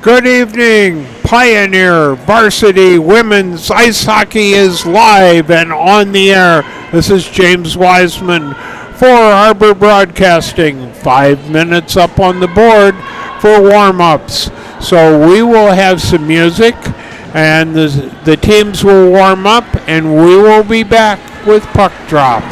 Good evening, Pioneer Varsity Women's Ice Hockey is live and on the air. This is James Wiseman for Harbor Broadcasting. 5 minutes up on the board for warm-ups. So we will have some music and the teams will warm up and we will be back with puck drop.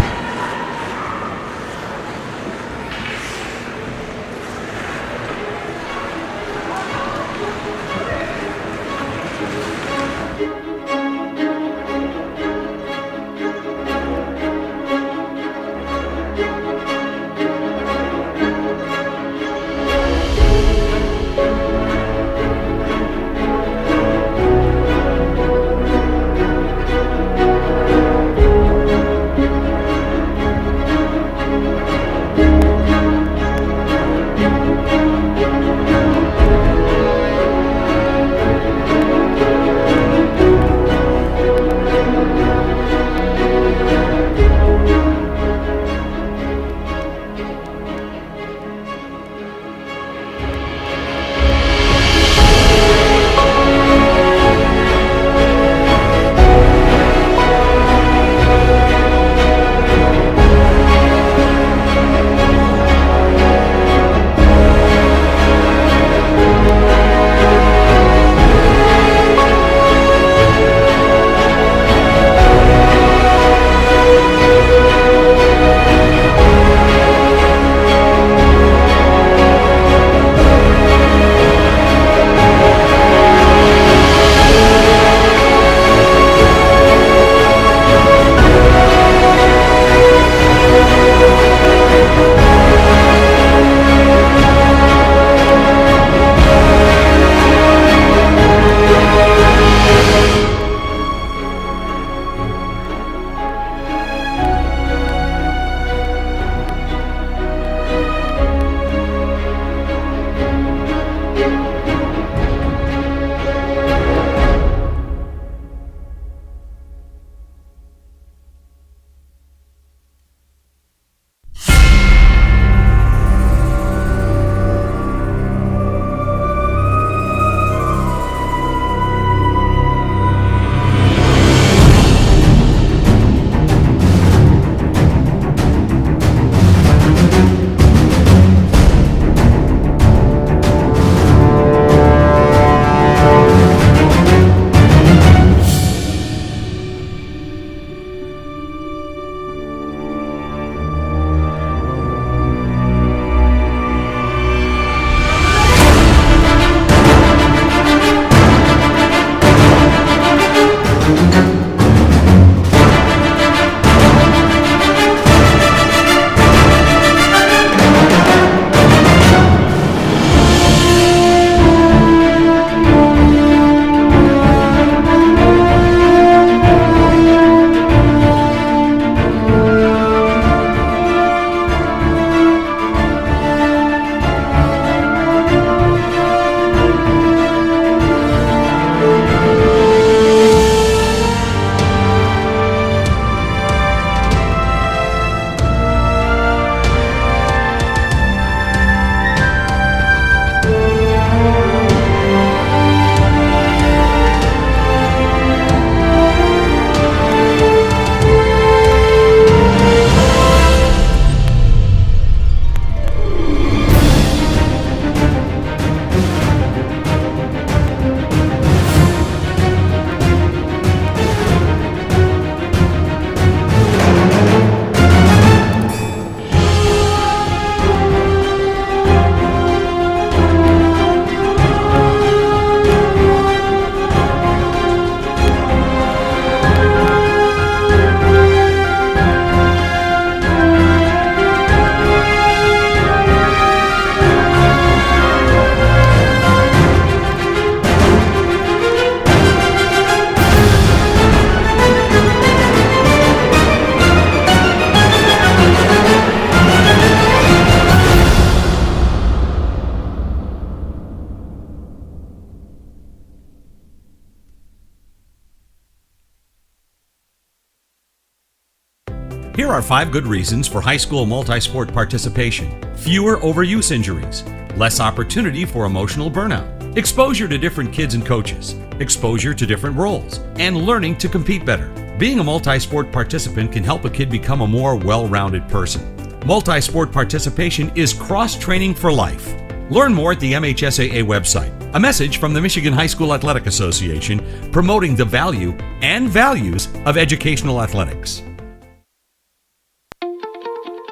Here are 5 good reasons for high school multi-sport participation. Fewer overuse injuries, less opportunity for emotional burnout, Exposure to different kids and coaches, exposure to different roles, and learning to compete better. Being a multi-sport participant can help a kid become a more well-rounded person. Multi-sport participation is cross-training for life. Learn more at the MHSAA website. A message from the Michigan High School Athletic Association promoting the value and values of educational athletics.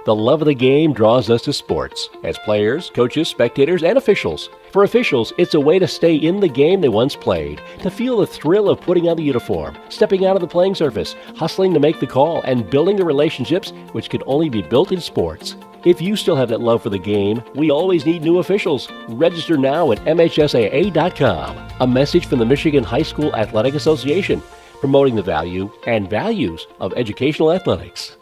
The love of the game draws us to sports, as players, coaches, spectators, and officials. For officials, it's a way to stay in the game they once played, to feel the thrill of putting on the uniform, stepping out of the playing surface, hustling to make the call, and building the relationships which can only be built in sports. If you still have that love for the game, we always need new officials. Register now at MHSAA.com. A message from the Michigan High School Athletic Association, promoting the value and values of educational athletics.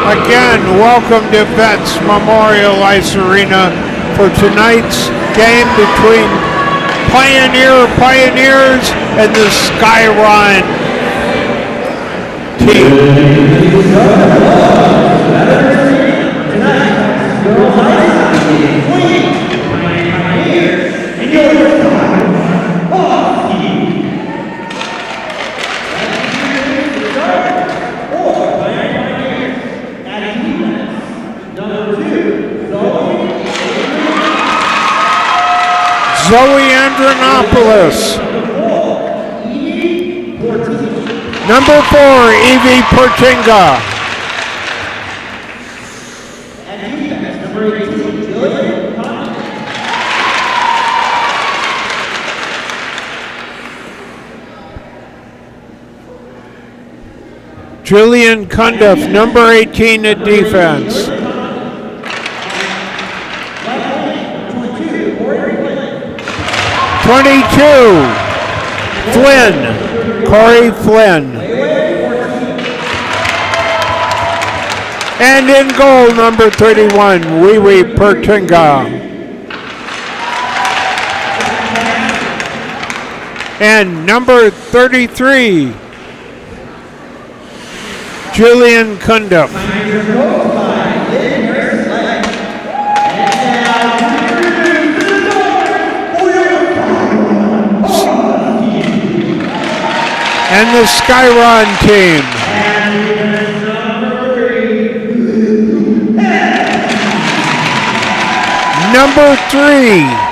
Again, welcome to Vets Memorial Ice Arena for tonight's game between Pioneers and the Skyline Zoe Andronopoulos. Number 4, Evie Portinga. Julian Cundiff, number 18 at defense. Corey Flynn. And in goal, number 31, Wee Wee Portinga. And number 33, Julian Cundiff. And the Skyron team. Number 3.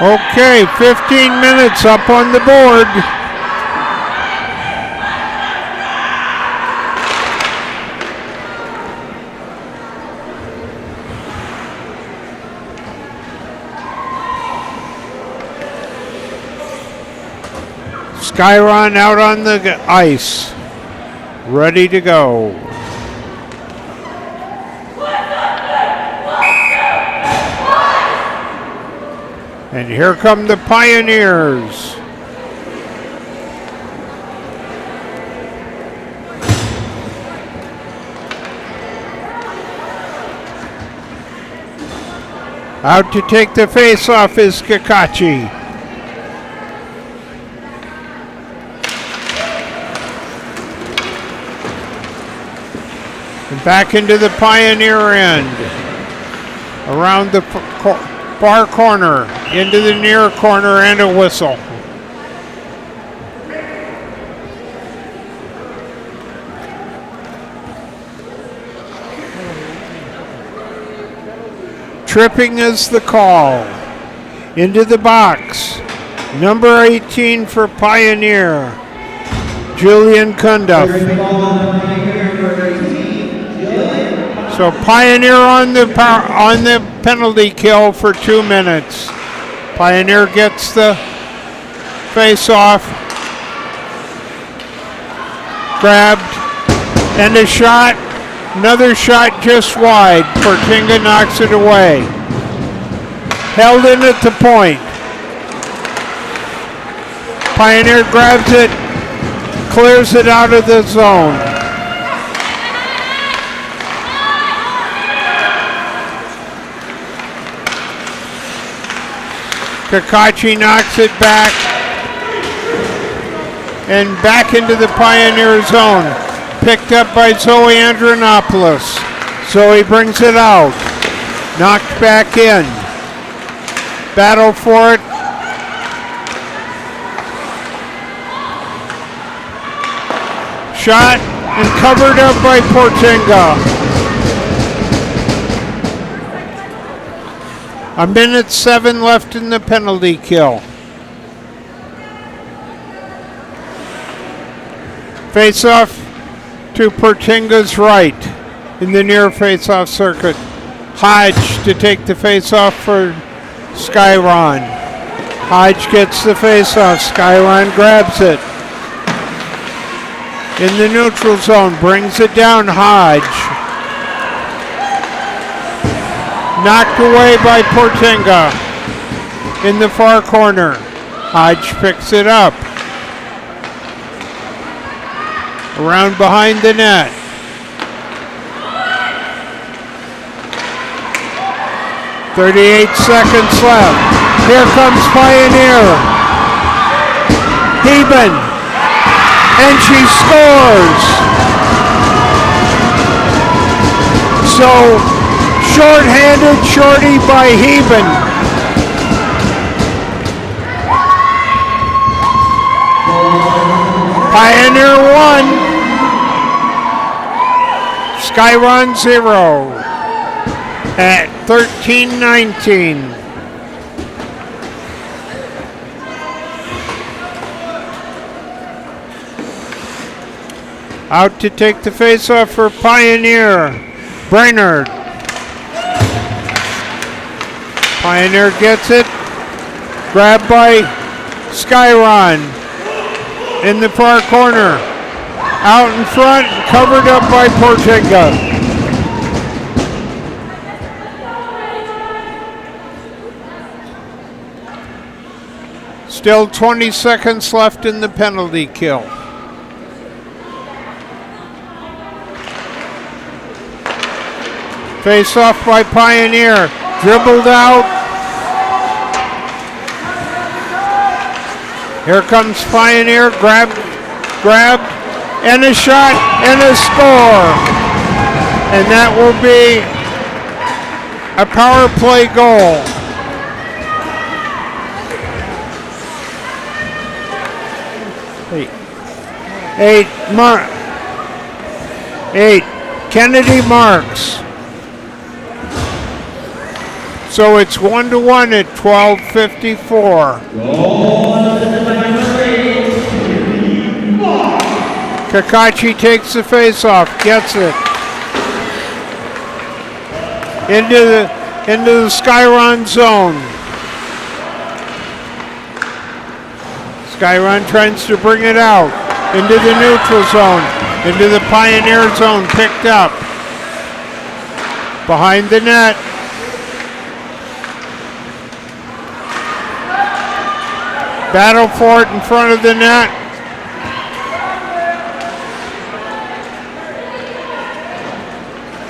Okay, 15 minutes up on the board. Skyron out on the ice, ready to go. And here come the Pioneers. Out to take the face-off is Kakachi. And back into the Pioneer end. Around the far corner, into the near corner, and a whistle. Tripping is the call. Into the box. Number 18 for Pioneer, Julian Cundiff. So Pioneer on the penalty kill for 2 minutes. Pioneer gets the face-off. Grabbed. And a shot. Another shot just wide. Portinga knocks it away. Held in at the point. Pioneer grabs it. Clears it out of the zone. Kakachi knocks it back and back into the Pioneer zone. Picked up by Zoe Andronopoulos. Zoe brings it out. Knocked back in. Battle for it. Shot and covered up by Portinga. 1:07 left in the penalty kill. Face-off to Portinga's right in the near face-off circuit. Hodge to take the face-off for Skyron. Hodge gets the face-off. Skyron grabs it. In the neutral zone, brings it down. Hodge. Knocked away by Portinga in the far corner. Hodge picks it up. Around behind the net. .38 seconds left. Here comes Pioneer. Heben. And she scores. So short-handed shorty by Heben. Pioneer 1. Skyron 0 at 13:19. Out to take the face-off for Pioneer, Brainerd. Pioneer gets it. Grabbed by Skyron in the far corner. Out in front, covered up by Portinga. Still 20 seconds left in the penalty kill. Face off by Pioneer. Dribbled out. Here comes Pioneer. Grabbed, and a shot, and a score. And that will be a power play goal. Eight. Kennedy Marks. So it's 1-1 at 12:54. Kakachi takes the face-off, gets it. Into the Skyron zone. Skyron tries to bring it out. Into the neutral zone. Into the Pioneer zone, picked up. Behind the net. Battle for it in front of the net.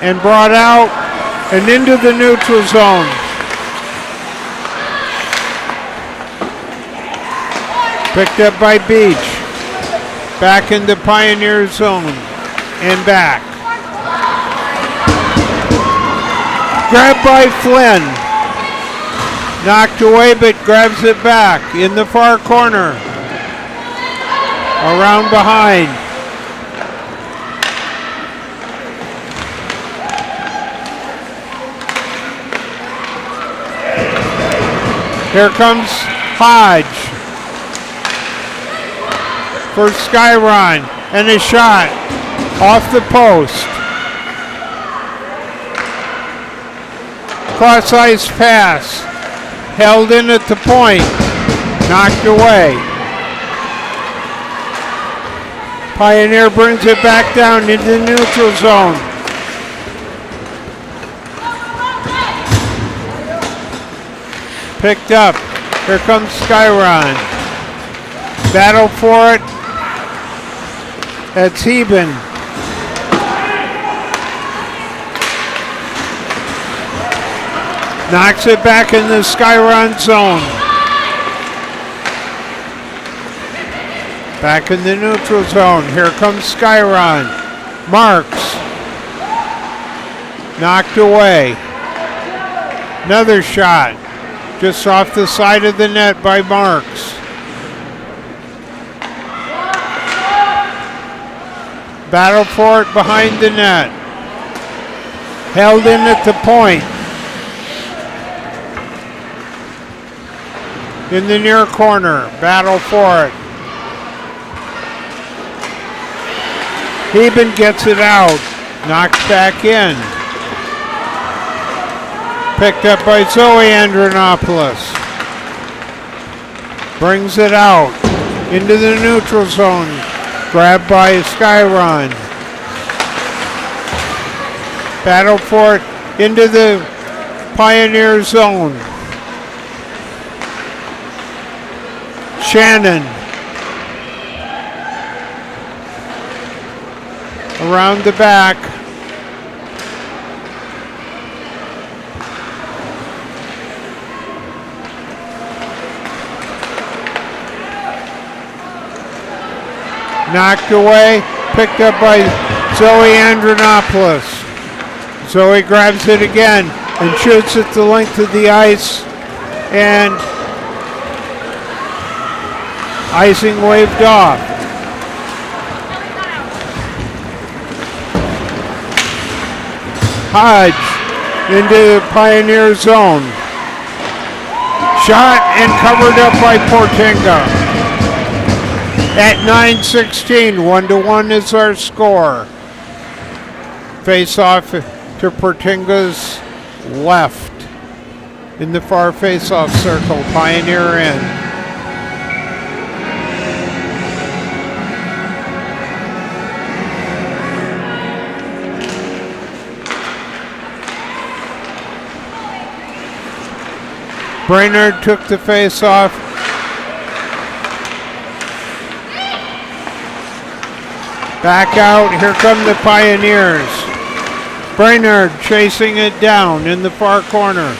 And brought out and into the neutral zone. Picked up by Beach. Back into Pioneer zone and back. Grabbed by Flynn. Knocked away but grabs it back in the far corner. Around behind. Here comes Hodge for Skyron, and a shot off the post. Cross ice pass, held in at the point, knocked away. Pioneer brings it back down into the neutral zone. Picked up. Here comes Skyron. Battle for it. That's Heben. Knocks it back in the Skyron zone. Back in the neutral zone. Here comes Skyron. Marks. Knocked away. Another shot. Just off the side of the net by Marks. Battle for it behind the net. Held in at the point. In the near corner. Battle for it. Heben gets it out. Knocked back in. Picked up by Zoe Andronopoulos. Brings it out into the neutral zone. Grabbed by Skyron. Battle for it into the Pioneer zone. Shannon. Around the back. Knocked away, picked up by Zoe Andronopoulos. Zoe grabs it again and shoots it the length of the ice, and icing waved off. Hodge into the Pioneer zone. Shot and covered up by Portinga. At 9:16, 1-1 is our score. Face off to Portinga's left in the far face-off circle. Pioneer in. Brainerd took the face-off. Back out, here come the Pioneers. Brainerd chasing it down in the far corner.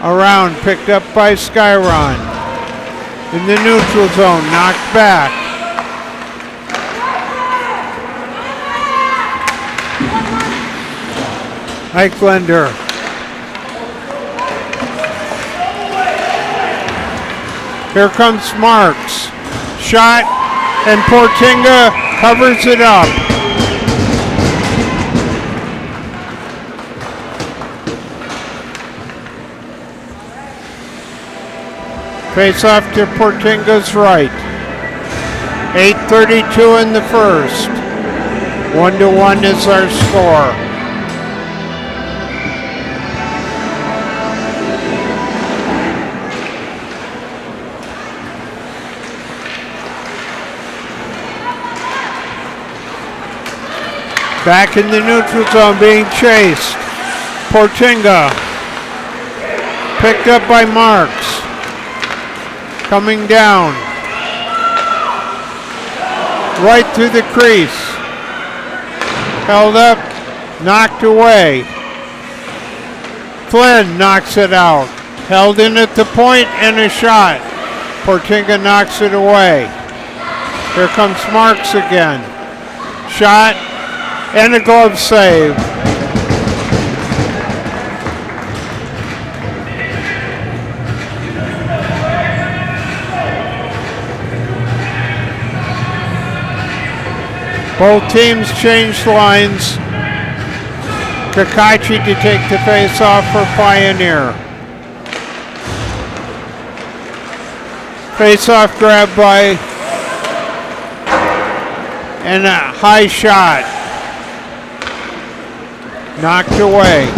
Around, picked up by Skyron. In the neutral zone, knocked back. Eichländer. Here comes Marks. Shot, and Portinga covers it up. Face off to Portinga's right. 8:32 in the first. 1-1 is our score. Back in the neutral zone, being chased. Portinga picked up by Marks. Coming down. Right through the crease. Held up, knocked away. Flynn knocks it out. Held in at the point and a shot. Portinga knocks it away. Here comes Marks again. Shot and a glove save. Both teams changed lines. Kakachi to take the face-off for Pioneer. Face-off grab by and a high shot. Knocked away.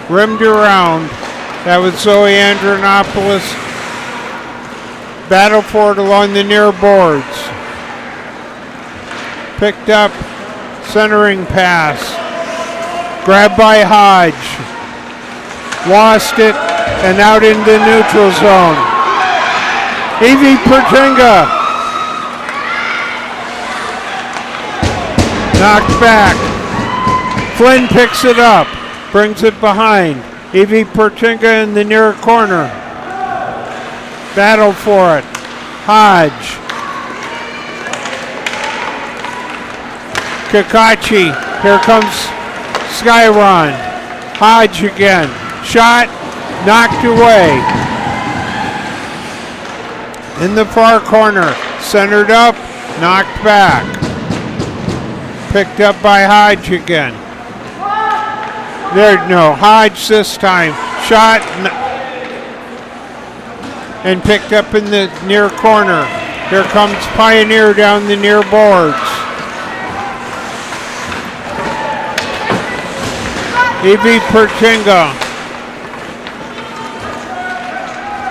Rimmed around. That was Zoe Andronopoulos. Battle for it along the near boards. Picked up, centering pass. Grabbed by Hodge. Lost it, and out in the neutral zone. Evie Portinga. Knocked back. Flynn picks it up, brings it behind. Evie Portinga in the near corner. Battle for it. Hodge. Kakachi. Here comes Skyron. Hodge again. Shot. Knocked away. In the far corner. Centered up. Knocked back. Picked up by Hodge again. There, no. Hodge this time. Shot. And picked up in the near corner. Here comes Pioneer down the near boards. Evie Portinga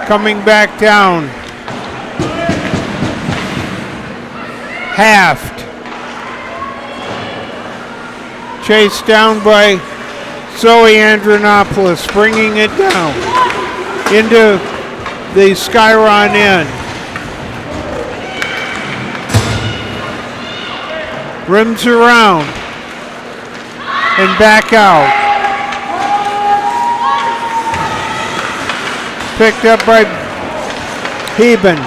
coming back down. Halved. Chased down by Zoe Andronopoulos, bringing it down into the Skyron end. Rims around and back out. Picked up by Heben.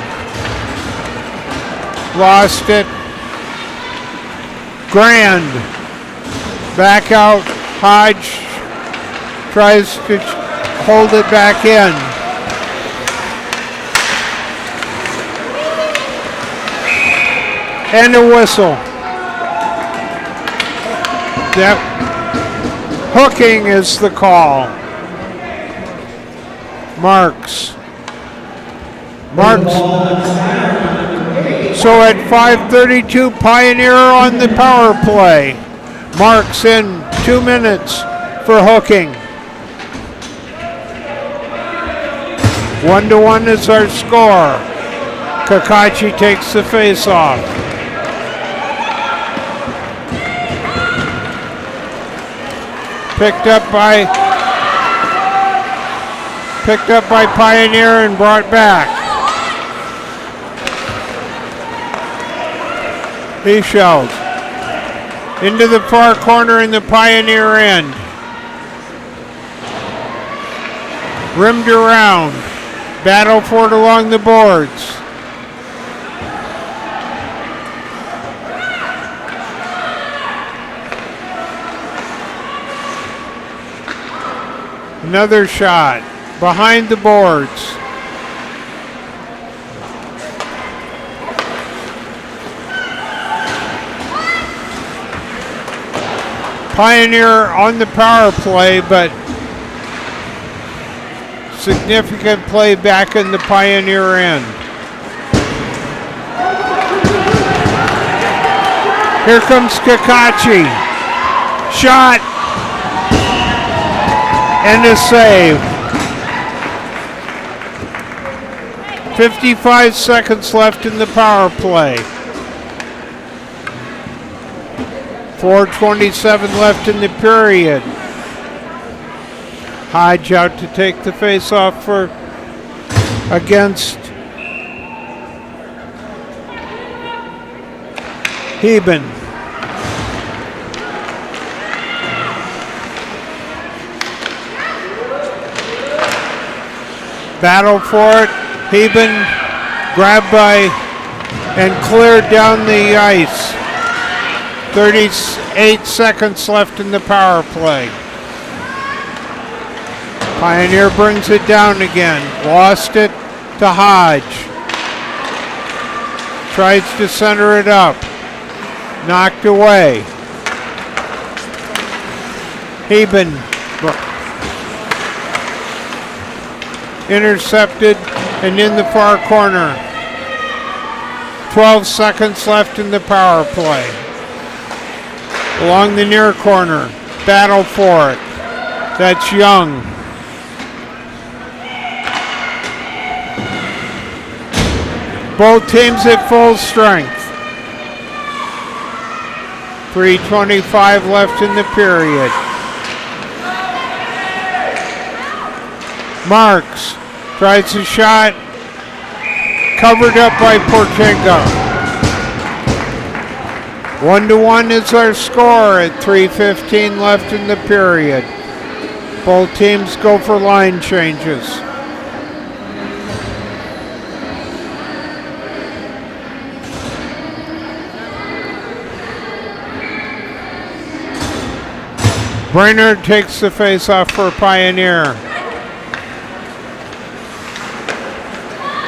Lost it. Grand. Back out. Hodge tries to hold it back in. And a whistle. Yep. Hooking is the call. Marks. So at 5:32, Pioneer on the power play. Marks in 2 minutes for hooking. 1-1 is our score. Kakachi takes the face off. Picked up by Pioneer and brought back. Bichelt into the far corner in the Pioneer end. Rimmed around. Battle for it along the boards. Another shot. Behind the boards. Pioneer on the power play, but Significant play back in the Pioneer end. Here comes Kakachi. Shot. And a save. 55 seconds left in the power play. 4:27 left in the period. Hodge out to take the face-off for against Heben. Battle for it. Heben grabbed by and cleared down the ice. 38 seconds left in the power play. Pioneer brings it down again. Lost it to Hodge. Tries to center it up. Knocked away. Heben intercepted and in the far corner. 12 seconds left in the power play. Along the near corner. Battle for it. That's Young. Both teams at full strength. 3:25 left in the period. Marks tries a shot. Covered up by Portinga. 1-1 is our score at 3:15 left in the period. Both teams go for line changes. Brainerd takes the face-off for Pioneer.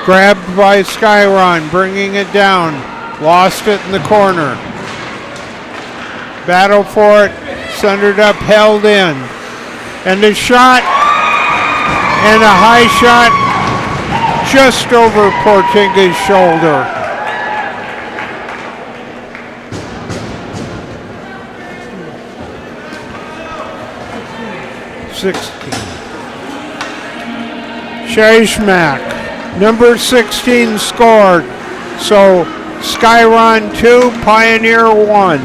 Grabbed by Skyron, bringing it down. Lost it in the corner. Battle for it, centered up, held in. And a shot, and a high shot just over Portinga's shoulder. Shashmak, number 16 scored. So Skyron 2, Pioneer 1,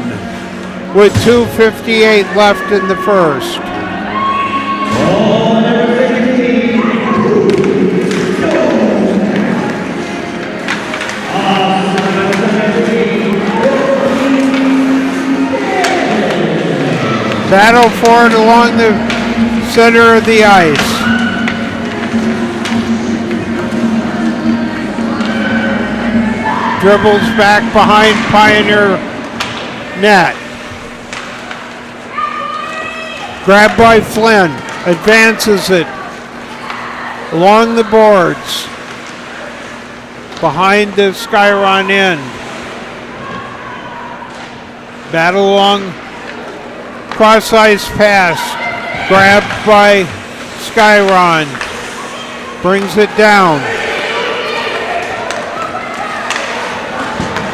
with 2:58 left in the first. Battle for it along the center of the ice. Dribbles back behind Pioneer net. Grabbed by Flynn. Advances it along the boards. Behind the Skyron end. Battle along cross ice pass. Grabbed by Skyron. Brings it down.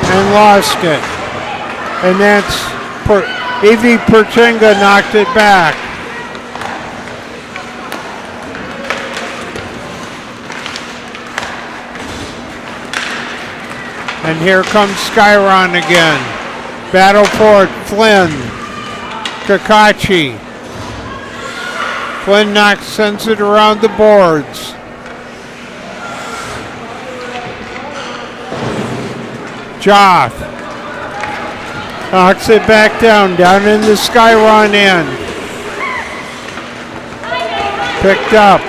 And lost it. And that's Evie Portinga knocked it back. And here comes Skyron again. Battle for it. Flynn. Kakachi. Flynn sends it around the boards. Joff knocks it back down in the Skyron end. Picked up.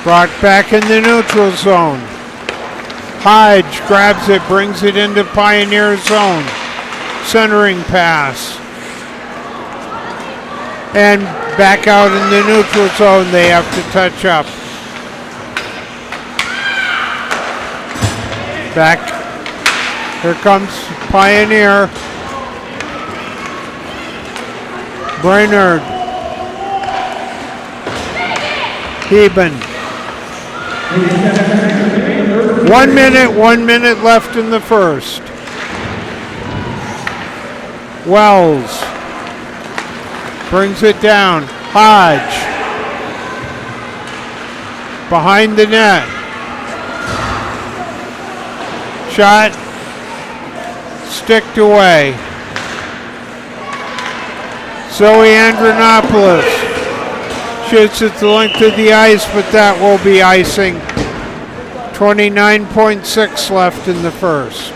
Brought back in the neutral zone. Hodge grabs it, brings it into Pioneer zone. Centering pass. And back out in the neutral zone, they have to touch up. Back. Here comes Pioneer. Brainerd. Heben. 1 minute left in the first. Wells brings it down. Hodge behind the net. Shot sticked away. Zoe Andronopoulos shoots at the length of the ice, but that will be icing. 29.6 left in the first.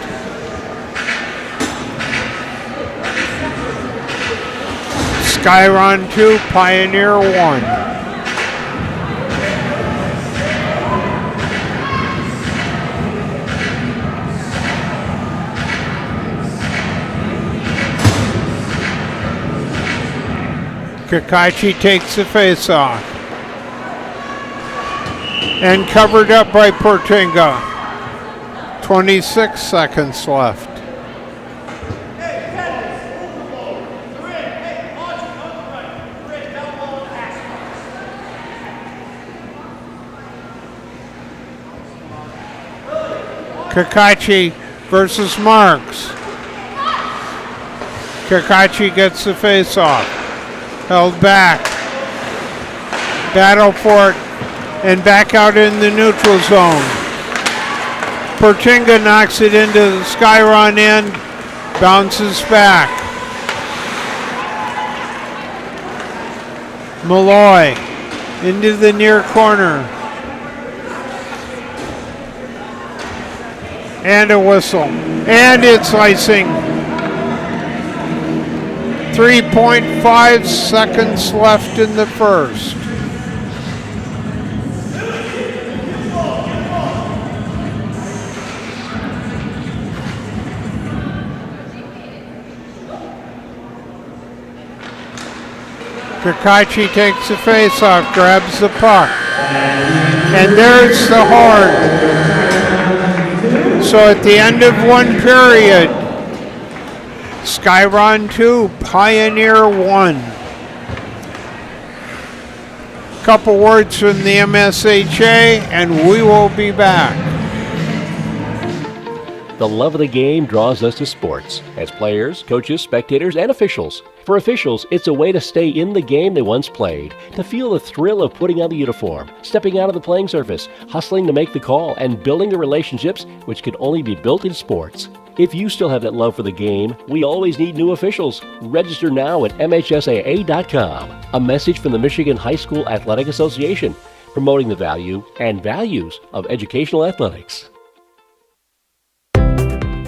Skyron 2, Pioneer 1. Kakachi takes the face-off. And covered up by Portinga. 26 seconds left. Kakachi versus Marks. Kakachi gets the face-off. Held back. Battle for it. And back out in the neutral zone. Portinga knocks it into the Skyron end. Bounces back. Malloy into the near corner. And a whistle. And it's icing. 3.5 seconds left in the first. Kakachi takes the face-off, grabs the puck. And there's the horn. So at the end of one period, Skyron 2, Pioneer 1. Couple words from the MSHA, and we will be back. The love of the game draws us to sports, as players, coaches, spectators, and officials. For officials, it's a way to stay in the game they once played, to feel the thrill of putting on the uniform, stepping out of the playing surface, hustling to make the call, and building the relationships which can only be built in sports. If you still have that love for the game, we always need new officials. Register now at MHSAA.com. A message from the Michigan High School Athletic Association, promoting the value and values of educational athletics.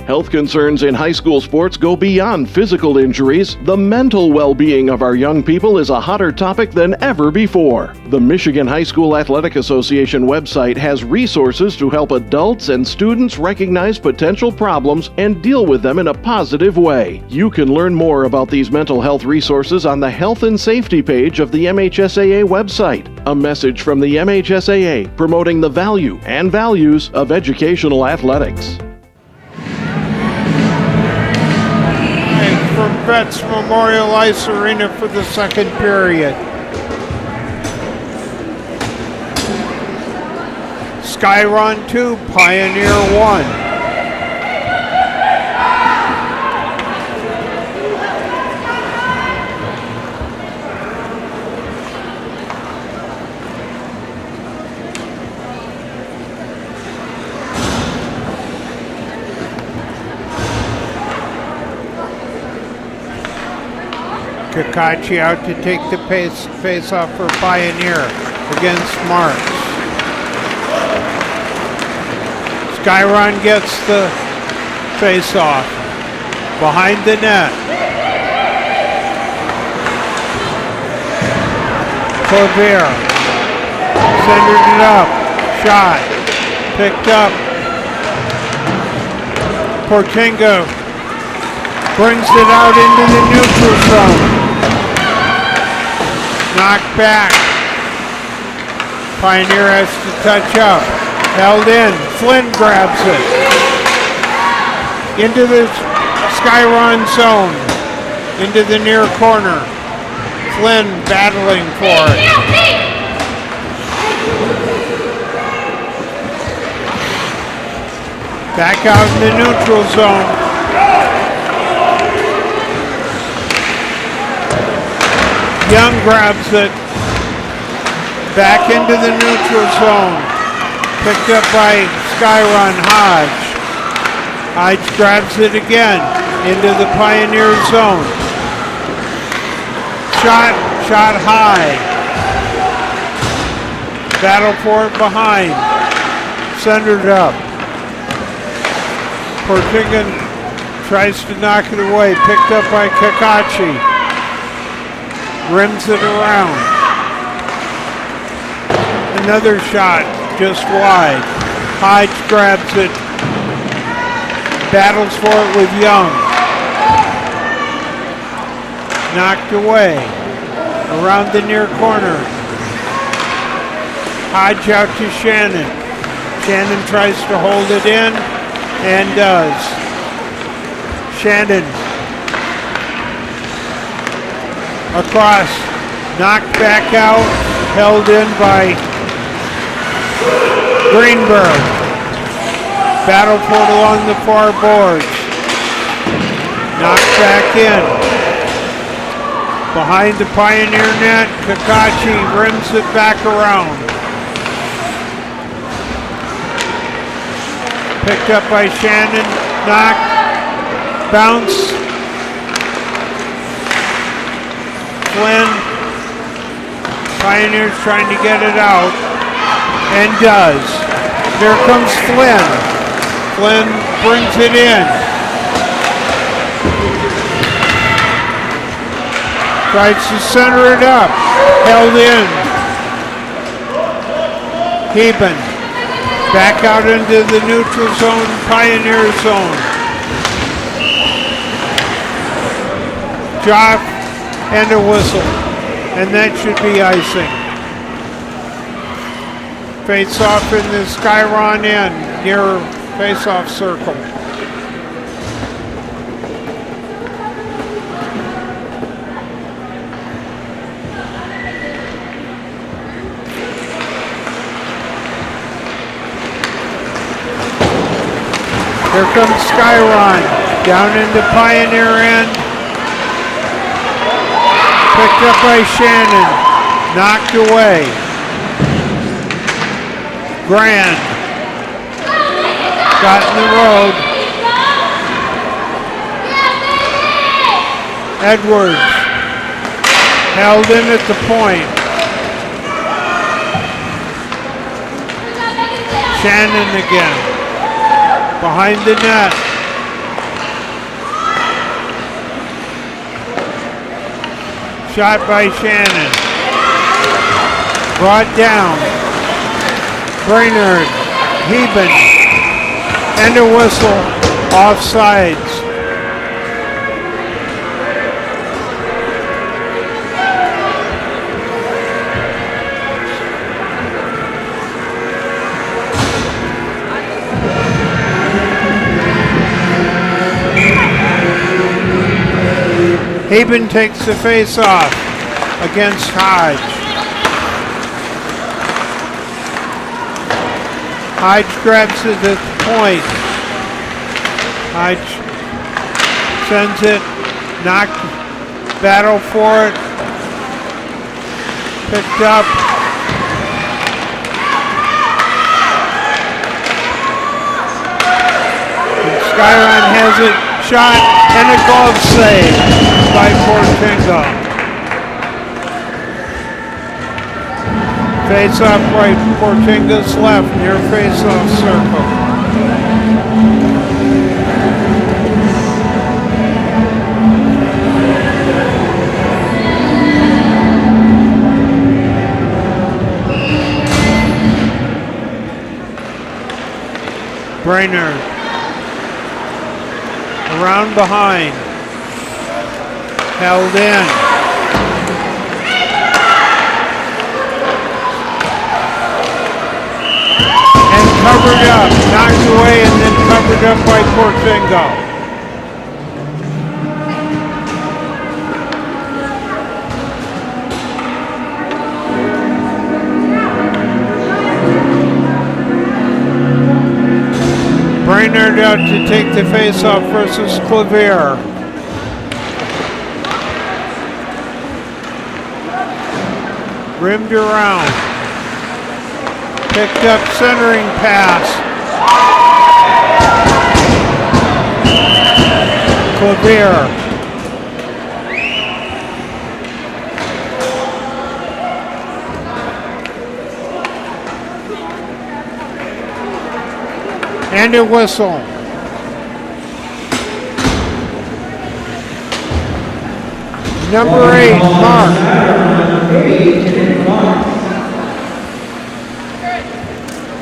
Health concerns in high school sports go beyond physical injuries. The mental well-being of our young people is a hotter topic than ever before. The Michigan High School Athletic Association website has resources to help adults and students recognize potential problems and deal with them in a positive way. You can learn more about these mental health resources on the Health and Safety page of the MHSAA website. A message from the MHSAA promoting the value and values of educational athletics. From Vets Memorial Ice Arena for the second period. Skyron 2, Pioneer 1. Kakachi out to take the face off for Pioneer against Marks. Skyron gets the face off behind the net. Clavier centered it up. Shot picked up. Portinga brings it out into the neutral zone. Knocked back. Pioneer has to touch up. Held in. Flynn grabs it. Into the Skyron zone. Into the near corner. Flynn battling for it. Back out in the neutral zone. Young grabs it. Back into the neutral zone. Picked up by Skyron Hodge. Hodge grabs it again into the Pioneer zone. Shot high. Battle for it behind. Centered up. Portinga tries to knock it away. Picked up by Kakachi. Rims it around. Another shot just wide. Hodge grabs it. Battles for it with Young. Knocked away. Around the near corner. Hodge out to Shannon. Shannon tries to hold it in and does. Shannon across, knocked back out, held in by Greenberg. Battle for it along the far boards. Knocked back in. Behind the Pioneer net, Kakachi rims it back around. Picked up by Shannon, knocked, bounce. Flynn, Pioneers trying to get it out, and does. Here comes Flynn. Flynn brings it in. Tries to center it up. Held in. Heben. Back out into the neutral zone, Pioneer zone. Joff and a whistle. And that should be icing. Face off in the Skyron end near face-off circle. Here comes Skyron, down into Pioneer end. Picked up by Shannon, knocked away. Grand, got in the road. Edwards, held in at the point. Shannon again. Behind the net. Shot by Shannon. Brought down. Brainerd. Heben. And a whistle. Offsides. Heben takes the face off against Hodge. Hodge grabs it at the point. Hodge sends it, knocked, battle for it, picked up. And Skyron has it, shot, and a glove save by Portinga. Face off right, Portinga's left near face-off circle. Brainerd around behind. Held in. And covered up. Knocked away and then covered up by Portinga. Leonard out to take the face-off versus Clavier. Rimmed around. Picked up centering pass. Clavier. And a whistle. Number 8, Mark.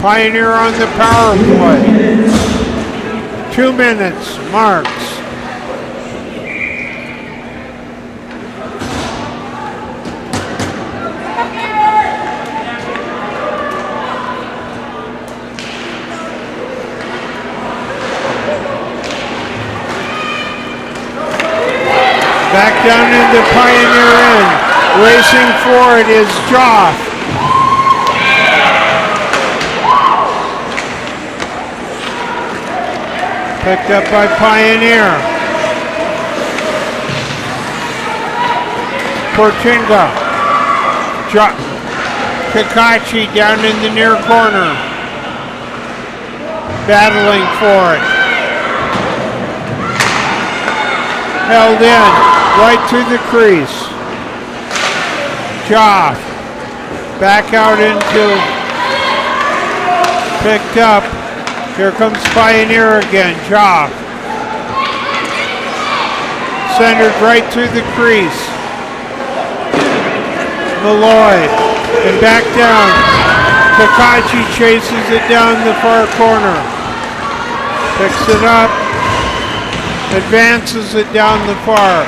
Pioneer on the power play. 2 minutes, Marks. Back down into Pioneer end. Racing for it is Joff. Picked up by Pioneer. Portinga. Kakachi down in the near corner. Battling for it. Held in. Right through the crease. Joff. Back out into. Picked up. Here comes Pioneer again. Joff. Centered right through the crease. Malloy. And back down. Kakachi chases it down the far corner. Picks it up. Advances it down the far.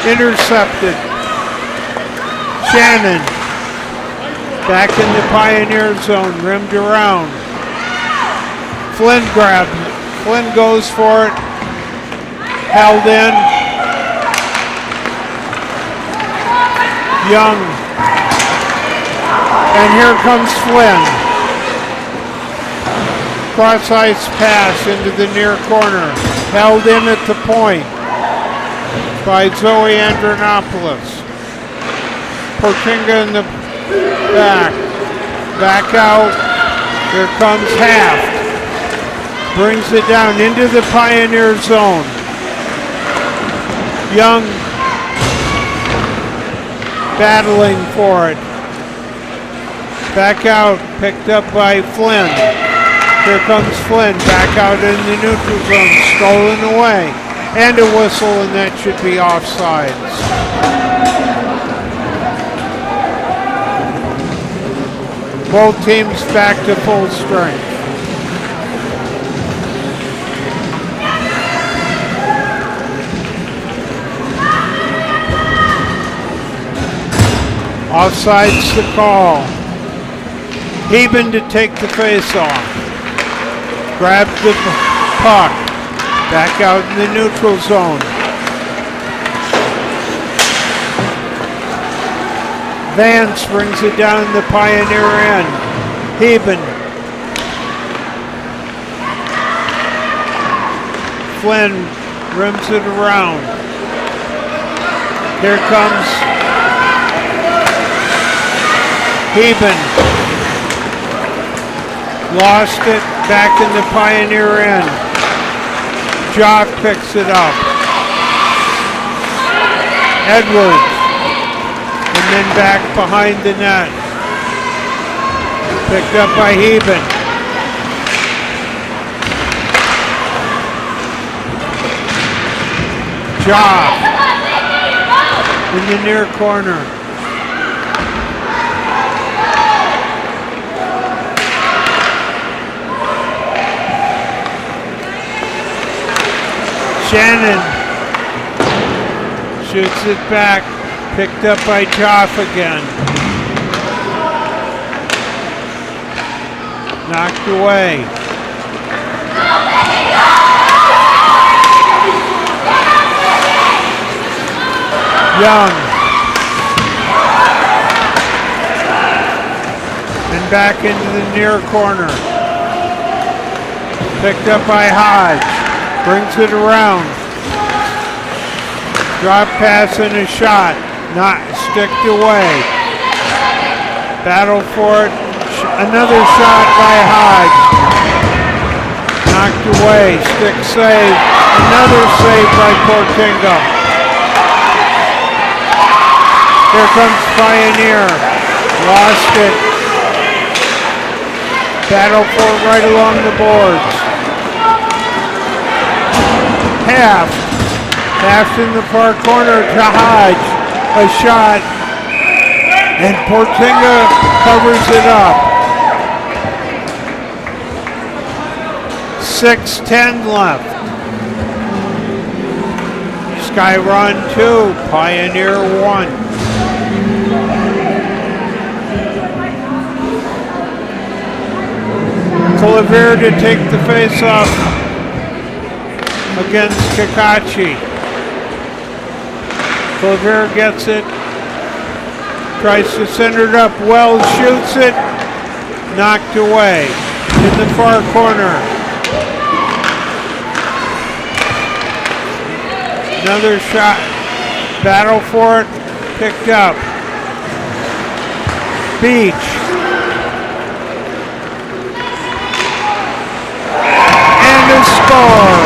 Intercepted. Shannon. Back in the Pioneer zone. Rimmed around. Flynn grabs it. Flynn goes for it. Held in. Young. And here comes Flynn. Cross ice pass into the near corner. Held in at the point by Zoe Andronopoulos. Portinga in the back. Back out. Here comes Haft. Brings it down into the Pioneer zone. Young battling for it. Back out. Picked up by Flynn. Here comes Flynn back out in the neutral zone, stolen away. And a whistle, and that should be offsides. Both teams back to full strength. Offsides the call. Heben to take the face-off. Grabs the puck. Back out in the neutral zone. Vance brings it down the Pioneer end. Heben. Flynn rims it around. Here comes Heben. Lost it. Back in the Pioneer end. Jock picks it up. Edwards. And then back behind the net. Picked up by Heben. Jock. In the near corner. Shannon shoots it back, picked up by Joff again. Knocked away. Young. And back into the near corner. Picked up by Hodge. Brings it around. Drop pass and a shot. Not sticked away. Battle for it. Another shot by Hodge. Knocked away. Stick save. Another save by Portinga. Here comes Pioneer. Lost it. Battle for it right along the boards. Half in the far corner to Hodge. A shot. And Portinga covers it up. 6:10 left. Skyron 2, Pioneer 1. Clavier to take the face-off against Kakachi. Clavier gets it. Tries to send it up. Wells shoots it. Knocked away. In the far corner. Another shot. Battle for it. Picked up. Beach. And a score.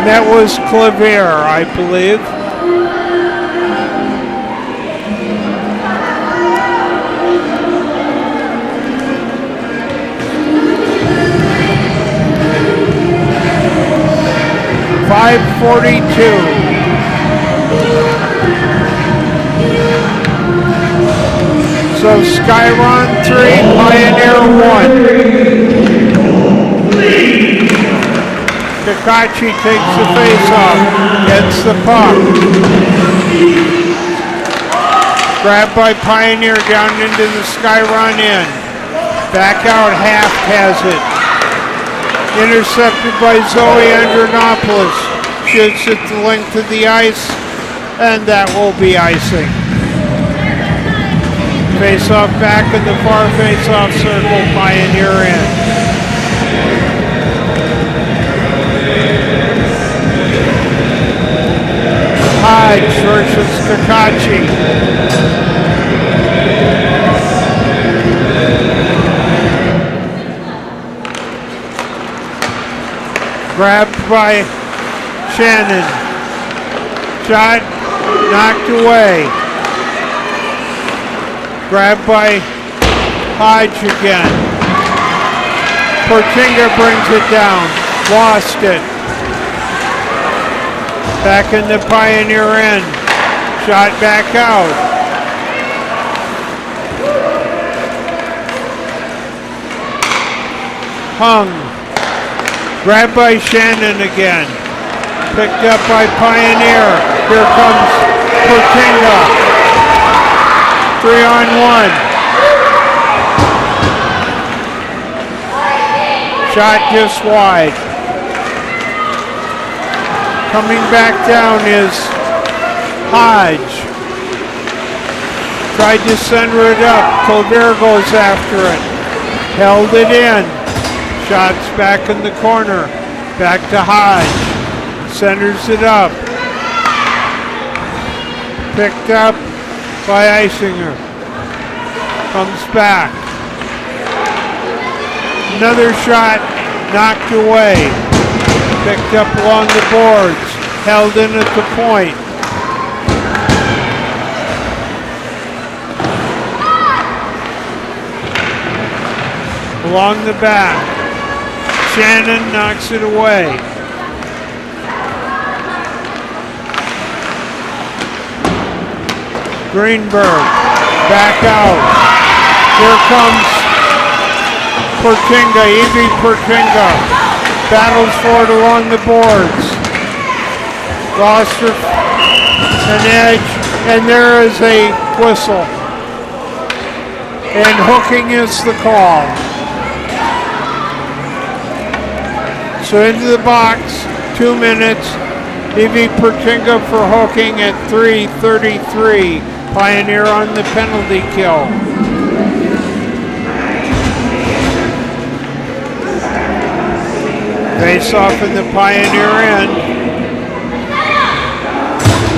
And that was Clavier, I believe. .542. So Skyron 3, Pioneer 1. Kakachi takes the face-off, gets the puck. Grabbed by Pioneer down into the Skyron end. Back out, Half has it. Intercepted by Zoe Andronopoulos. Shoots at the length of the ice, and that will be icing. Face-off back in the far face-off circle, Pioneer in. Hodge versus Kakachi. Grabbed by Shannon. Shot knocked away. Grabbed by Hodge again. Portinga brings it down. Lost it. Back in the Pioneer end. Shot back out. Hung. Grabbed by Shannon again. Picked up by Pioneer. Here comes Portinga. 3-on-1. Shot just wide. Coming back down is Hodge. Tried to center it up. Colbert goes after it. Held it in. Shots back in the corner. Back to Hodge. Centers it up. Picked up by Eisinger. Comes back. Another shot knocked away. Picked up along the boards. Held in at the point. Along the back. Shannon knocks it away. Greenberg. Back out. Here comes Portinga. Evie Portinga. Battles for it along the boards. Lost an edge, and there is a whistle. And hooking is the call. So into the box, 2 minutes. Evie Portinga for hooking at 3:33. Pioneer on the penalty kill. Face off in the Pioneer end.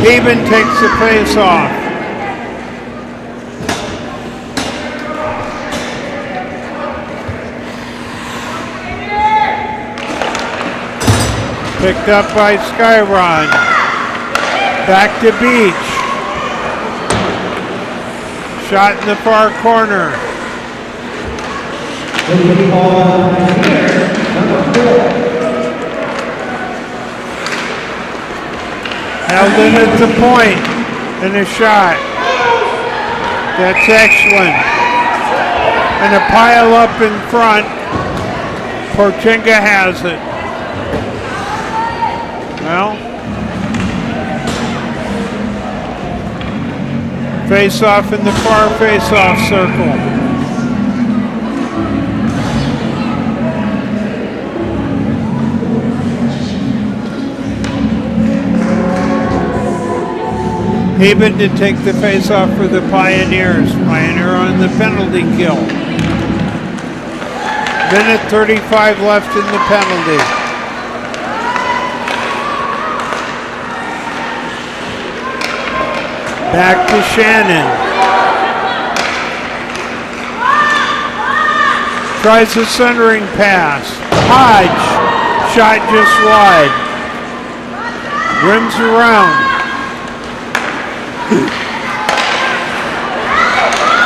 Eben takes the face off. Picked up by Skyron. Back to Beach. Shot in the far corner. Held in at the point and a shot. That's excellent. And a pile up in front. Portinga has it. Well, face off in the far face off circle. Eben to take the face off for the Pioneers. Pioneer on the penalty kill. Minute 35 left in the penalty. Back to Shannon. Tries a centering pass. Hodge. Shot just wide. Rims around.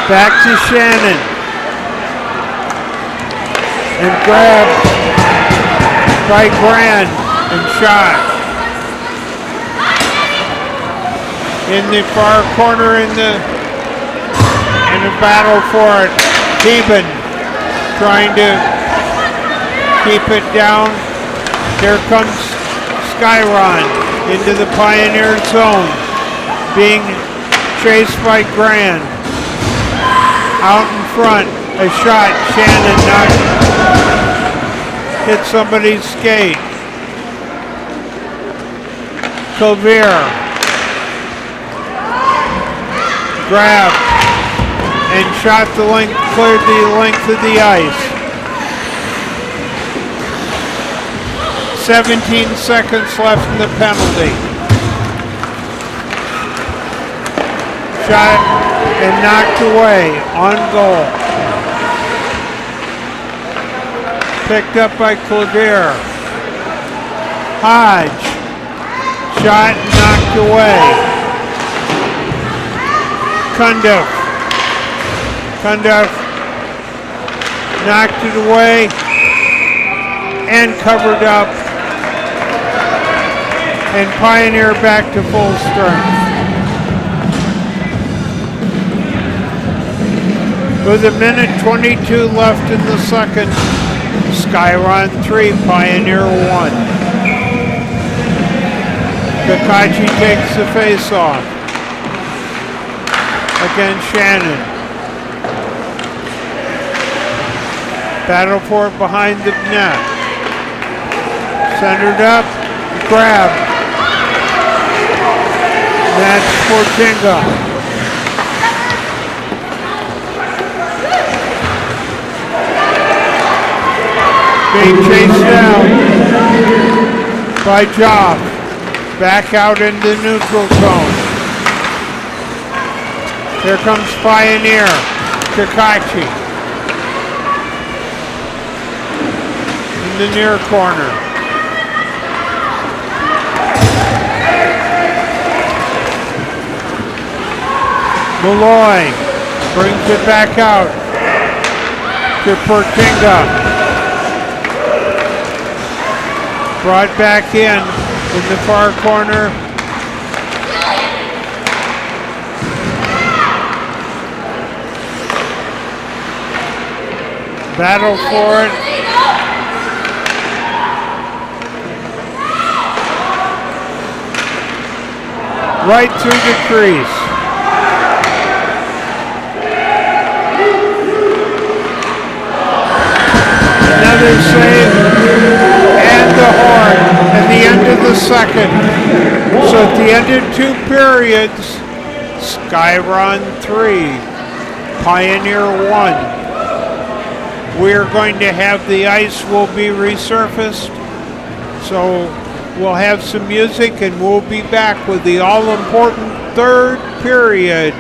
Back to Shannon. And grabbed by Grand and shot. In the far corner in the battle for it. Eben trying to keep it down. Here comes Skyron into the Pioneer zone. Being chased by Grand. Out in front, a shot. Shannon hit somebody's skate. Colvere grabbed and shot the length, cleared the length of the ice. 17 seconds left in the penalty. Shot and knocked away on goal. Picked up by Clavier. Hodge. Shot and knocked away. Cundiff knocked it away and covered up. And Pioneer back to full strength. With a minute 22 left in the second, Skyron 3, Pioneer 1. Kakachi takes the face-off against Shannon. Battle for it behind the net. Centered up, grab. That's Portinga. Being chased down by Job. Back out in the neutral zone. Here comes Pioneer. Kakachi. In the near corner. Malloy brings it back out to Portinga. Brought back in the far corner. Battle for it. Right through the crease. Another save and the horn at the end of the second. So at the end of 2 periods, Skyron 3, Pioneer 1. We're going to have the ice will be resurfaced So we'll have some music and we'll be back with the all-important third period.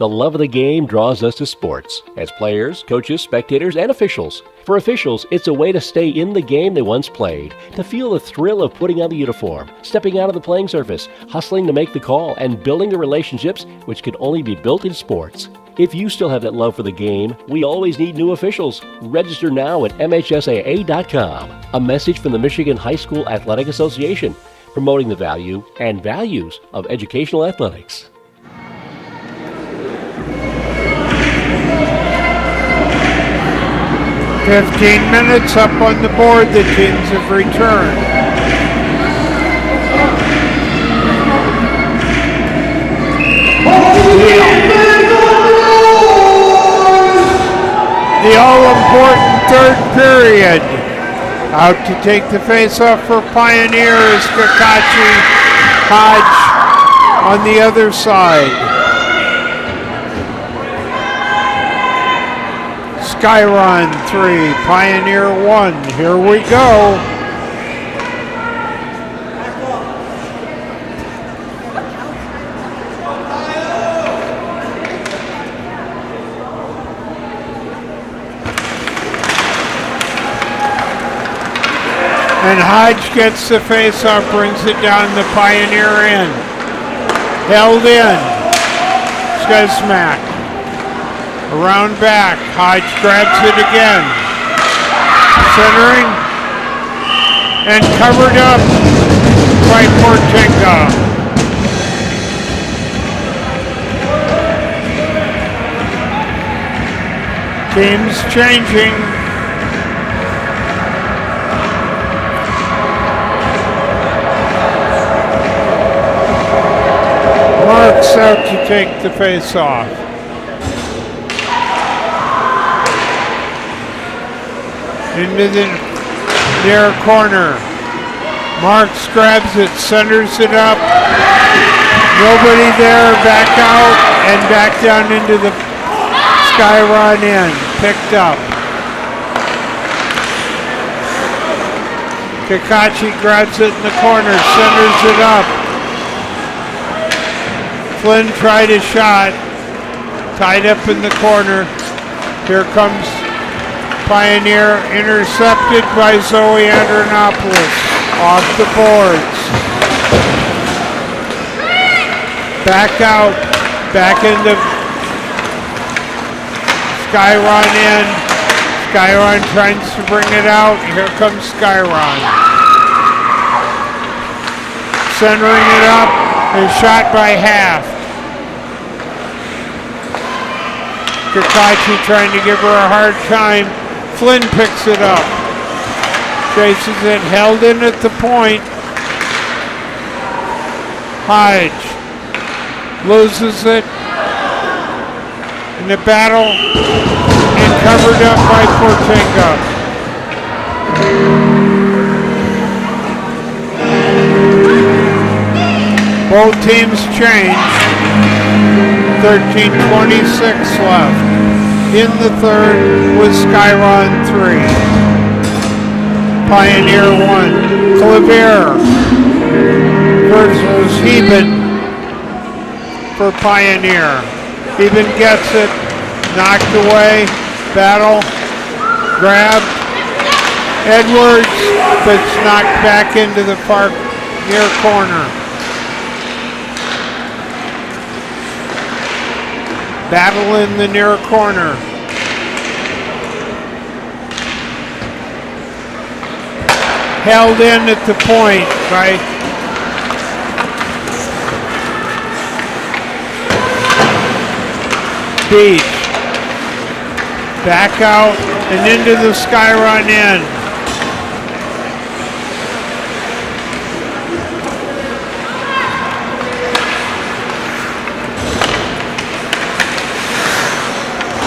The love of the game draws us to sports, as players, coaches, spectators, and officials. For officials, it's a way to stay in the game they once played, to feel the thrill of putting on the uniform, stepping out of the playing surface, hustling to make the call, and building the relationships which can only be built in sports. If you still have that love for the game, we always need new officials. Register now at MHSAA.com. A message from the Michigan High School Athletic Association, promoting the value and values of educational athletics. 15 minutes up on the board. The teams have returned. The all-important third period. Out to take the face-off for Pioneers, Kakachi, Hodge on the other side. Skyron 3, Pioneer 1. Here we go. And Hodge gets the face-off, brings it down the Pioneer end. Held in. Skysmack. Around back, Hodge grabs it again. Centering. And covered up by Portenga. Teams changing. Marks out to take the face off. Into the near corner. Marks grabs it, centers it up. Nobody there, back out and back down into the Skyron end. Picked up. Kakachi grabs it in the corner, centers it up. Flynn tried a shot, tied up in the corner. Here comes Pioneer, intercepted by Zoe Andronopoulos. Off the boards. Back out, back into Skyron in. Skyron tries to bring it out. Here comes Skyron. Centering it up and shot by half. Kakachi trying to give her a hard time. Flynn picks it up. Chases it, held in at the point. Hodge loses it in the battle and covered up by Portenga. Both teams change. 13:26 left in the third with Skyron 3. Pioneer 1. Clavier versus Heben for Pioneer. Heben gets it, knocked away, battle, grab, Edwards, but it's knocked back into the far near corner. Battle in the near corner. Held in at the point by Beach. Back out and into the Skyron end.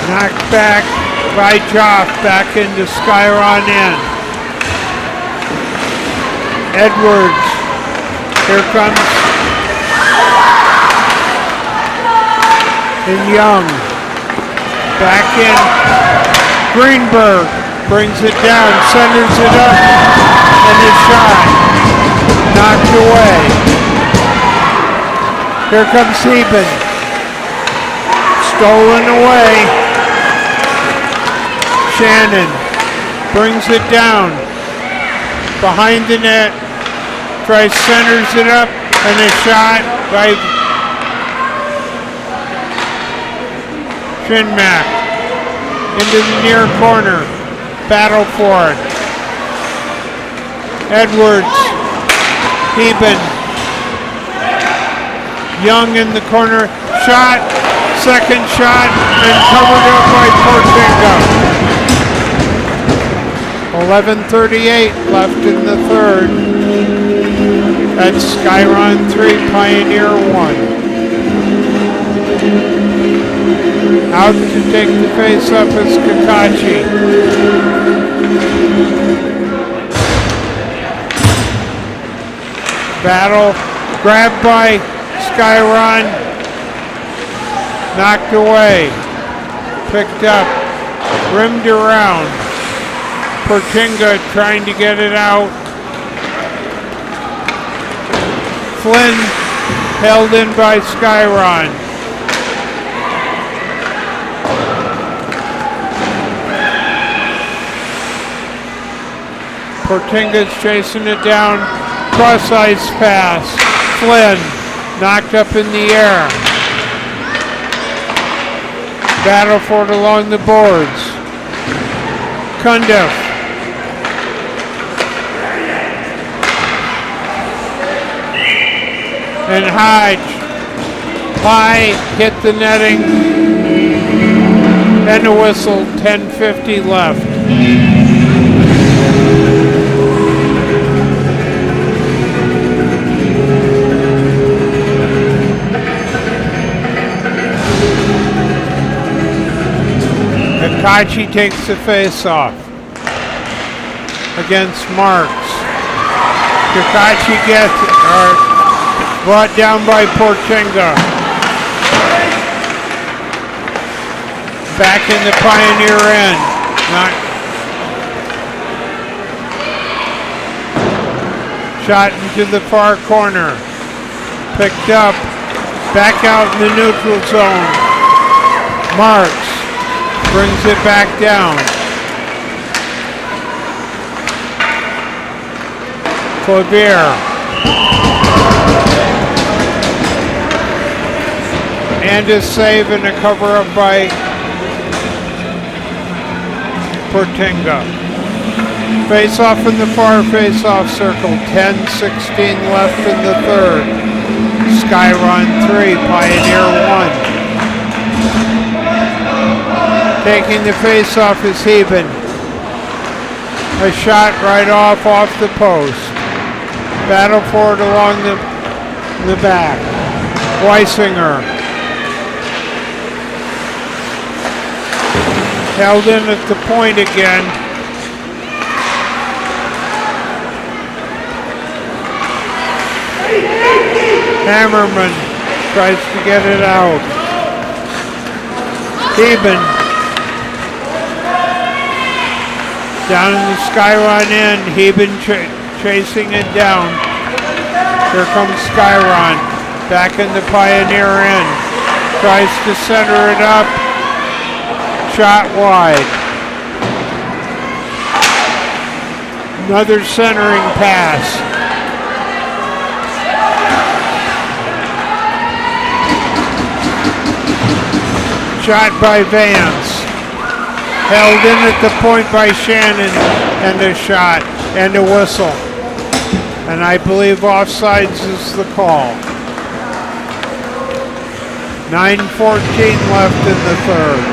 Knocked back by Joff, back into Skyron end. Edwards, here comes and Young. Back in, Greenberg brings it down, centers it up, and a shot. Knocked away. Here comes Heben. Stolen away. Shannon brings it down. Behind the net. Tries centers it up. And a shot by Shinmack. Into the near corner. Battle for it. Edwards. Heben. Young in the corner. Shot. Second shot. And covered up by Portinga. 11:38 left in the third. That's Skyron 3, Pioneer 1. Out to take the face up is Kakachi. Battle, grabbed by Skyron, knocked away, picked up, rimmed around. Portinga trying to get it out. Flynn held in by Skyron. Portinga's chasing it down. Cross ice pass. Flynn knocked up in the air. Battle for it along the boards. Cundiff. And Hodge. High hit the netting. And a whistle. 10:50 left. Kakachi takes the face-off against Marks. Kakachi gets brought down by Portinga. Back in the Pioneer end. Shot into the far corner. Picked up. Back out in the neutral zone. Marks brings it back down. Clavier. And a save and a cover up by Portinga. Face off in the far face off circle. 10:16 left in the third. Skyron 3, Pioneer 1. Taking the face off is Heben. A shot right off the post. Battle for it along the back. Weisinger. Held in at the point again. Hammerman tries to get it out. Heben. Down in the Skyron end, Heben chasing it down. Here comes Skyron, back in the Pioneer end. Tries to center it up. Shot wide. Another centering pass. Shot by Vance. Held in at the point by Shannon, and a shot, and a whistle. And I believe offsides is the call. 9:14 left in the third.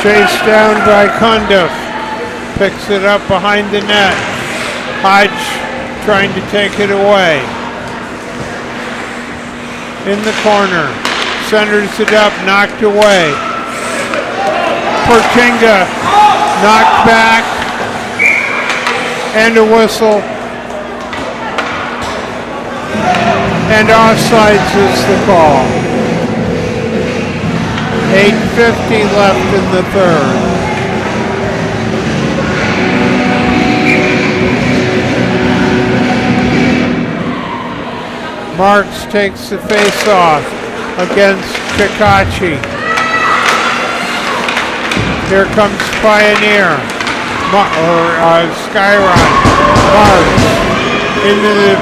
Chased down by Cundiff. Picks it up behind the net. Hodge trying to take it away. In the corner. Centers it up, knocked away. Portinga knocked back. And a whistle. and offsides is the call. 8:50 left in the third. Marks takes the face-off against Kakachi. Here comes Pioneer. Skyron. Marks into the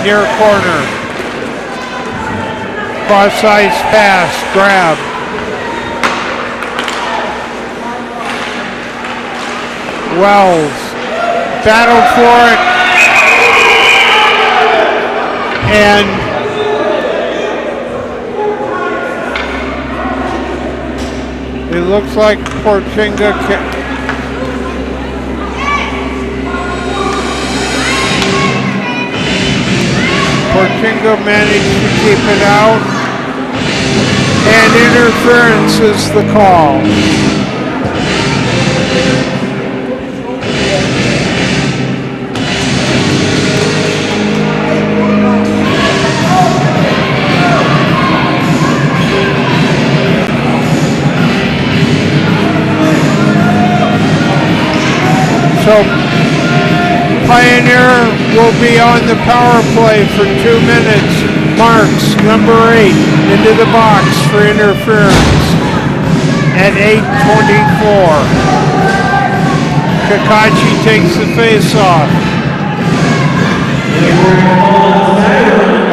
near corner. Cross-ice pass, grab. Wells. Battle for it. And it looks like Portinga managed to keep it out, and interference is the call. So Pioneer will be on the power play for 2 minutes. Marks, number 8, into the box for interference at 8:24. Kakachi takes the face-off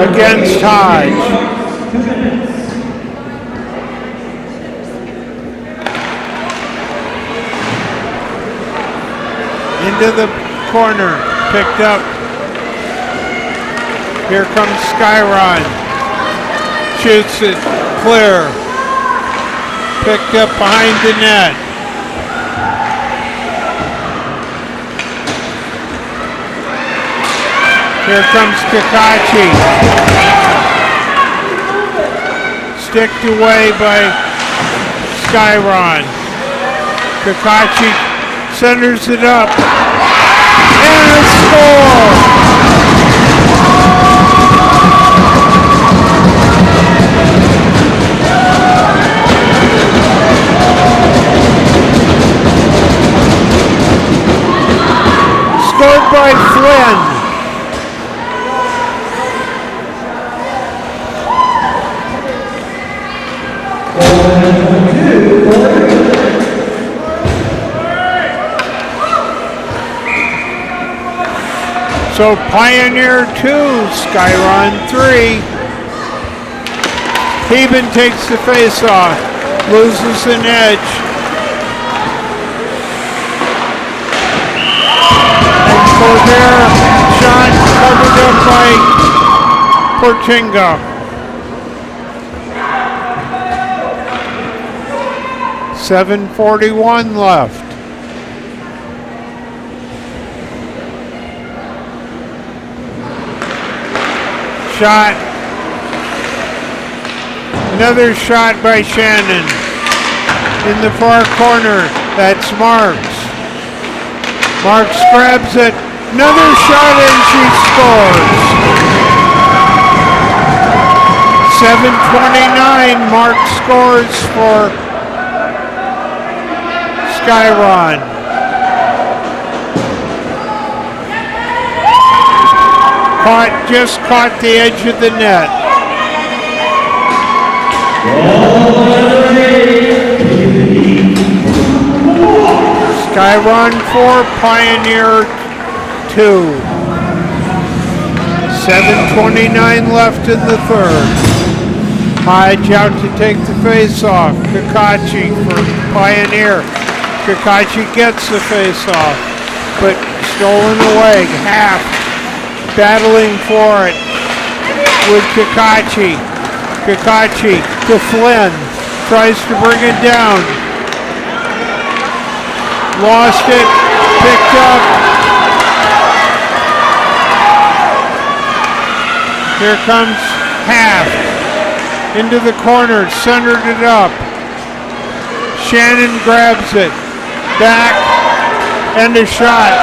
against Hodge. Into the corner, picked up. Here comes Skyron. Shoots it, clear. Picked up behind the net. Here comes Kakachi. Sticked away by Skyron. Kakachi centers it up. And a score! Scored by Flynn. So Pioneer 2, Skyron 3. Heben takes the face-off, loses an edge. And Corvair shot covered up by Portinga. 7:41 left. Shot. Another shot by Shannon. In the far corner, that's Marks. Marks grabs it. Another shot and she scores. 7:29, Marks scores for Skyron. Just caught the edge of the net. Skyron 4, Pioneer 2. 7:29 left in the third. Hodge out to take the face-off. Kakachi for Pioneer. Kakachi gets the face-off, but stolen away. Half battling for it with Kakachi. Kakachi to Flynn. Tries to bring it down. Lost it. Picked up. Here comes Half. Into the corner. Centered it up. Shannon grabs it. Back. And a shot.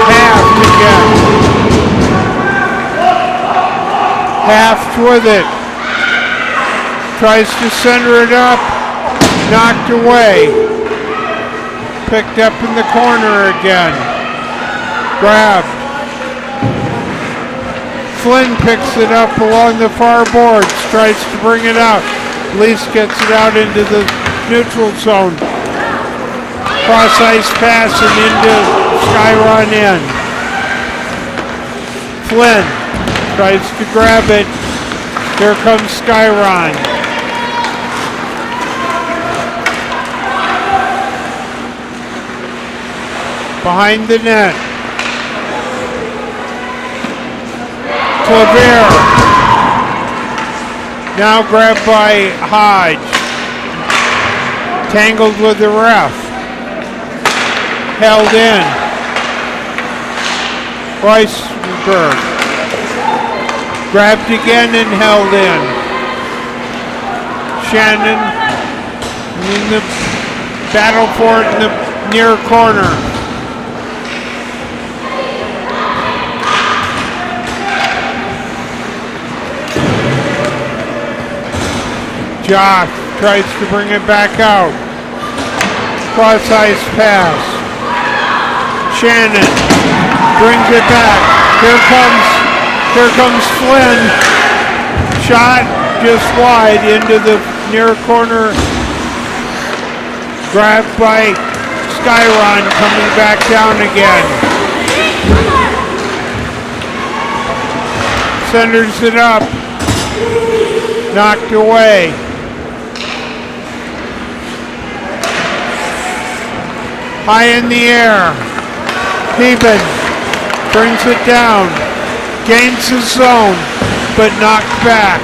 Half again. Haft with it. Tries to center it up. Knocked away. Picked up in the corner again. Grabbed. Flynn picks it up along the far boards. Tries to bring it out. Lease gets it out into the neutral zone. Cross ice pass and into Skyron end. Flynn tries to grab it. Here comes Skyron. Behind the net. Clavier. Now grabbed by Hodge. Tangled with the ref. Held in. Weisberg. Grabbed again and held in. Shannon in the battle for it in the near corner. Josh tries to bring it back out. Cross ice pass. Shannon brings it back. Here comes Flynn. Shot just wide into the near corner. Grabbed by Skyron, coming back down again. Centers it up. Knocked away. High in the air. Heben brings it down. Gains the zone, but knocked back.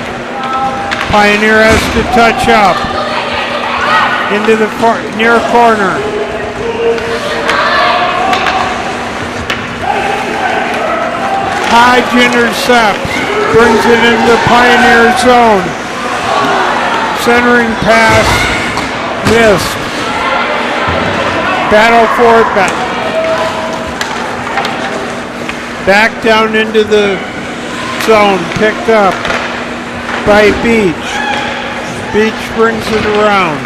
Pioneer has to touch up. Into the near corner. Hodge intercepts. Brings it into the Pioneer zone. Centering pass. Missed. Battle for it back. Back down into the zone. Picked up by Beach. Beach brings it around.